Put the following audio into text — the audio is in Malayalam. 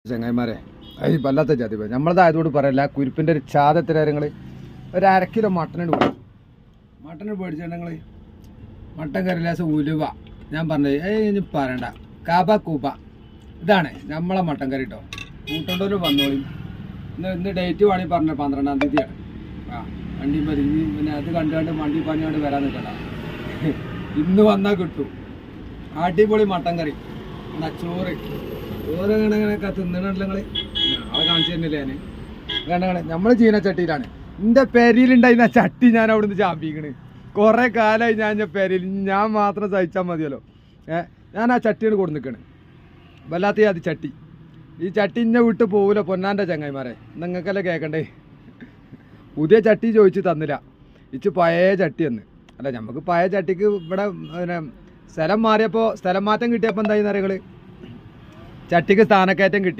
ചങ്ങായിമാരെ അത് വല്ലാത്ത ജാതി നമ്മളതായതുകൊണ്ട് പറയല്ല കുരിപ്പിൻ്റെ ഒരു ചാതത്തിര നിങ്ങൾ ഒരു 1/2 കിലോ മട്ടനോട് പോയി മട്ടനോട് മേടിച്ചിട്ടുണ്ടെങ്കിൽ മട്ടൻ കറിലാസ് ഉലുവ ഞാൻ പറഞ്ഞത് ഇനി പറയണ്ട കബ കൂബ ഇതാണ് നമ്മളെ മട്ടൻ കറി കേട്ടോ കൂട്ടണ്ടോര് വന്നോളി ഇന്ന് ഡേറ്റ് വേണമെങ്കിൽ പറഞ്ഞ 12-ാം തീയതിയാണ് വണ്ടി പരിഞ്ഞ് പിന്നെ അത് കണ്ടുകൊണ്ട് വണ്ടി പണിയോണ്ട് വരാൻ നിൽക്കണ്ട ഇന്ന് വന്നാൽ കിട്ടും അടിപൊളി മട്ടൻ കറി ചോറ് ചോറ് കണക്കെ തിന്നണല്ലോ നിങ്ങൾ ആളെ കാണിച്ചു തന്നില്ലേ ഞാൻ കണ നമ്മൾ ചീനച്ചട്ടിയിലാണ് എൻ്റെ പെരിയിലുണ്ടായിരുന്ന ചട്ടി ഞാൻ അവിടുന്ന് ചാമ്പിക്കണ് കുറേ കാലമായി ഞാൻ പെരിയിൽ ഞാൻ മാത്രം സഹിച്ചാൽ മതിയല്ലോ ഞാൻ ആ ചട്ടിയാണ് കൊടുത്ത് നിൽക്കണ് വല്ലാത്ത അത് ചട്ടി ഈ ചട്ടി ഇന്നെ വിട്ട് പോകില്ല പൊന്നാൻ്റെ ചങ്ങായിമാരെ നിങ്ങൾക്കല്ലേ കേൾക്കണ്ടേ പുതിയ ചട്ടി ചോദിച്ച് തന്നില്ല ഇച്ച് പഴയ ചട്ടി എന്ന് അല്ല നമുക്ക് പഴയ ചട്ടിക്ക് ഇവിടെ പിന്നെ സ്ഥലം മാറിയപ്പോൾ സ്ഥലം മാറ്റം കിട്ടിയപ്പോൾ എന്തായി നിങ്ങൾ ചട്ടിക്ക് സ്ഥാനക്കയറ്റം കിട്ടി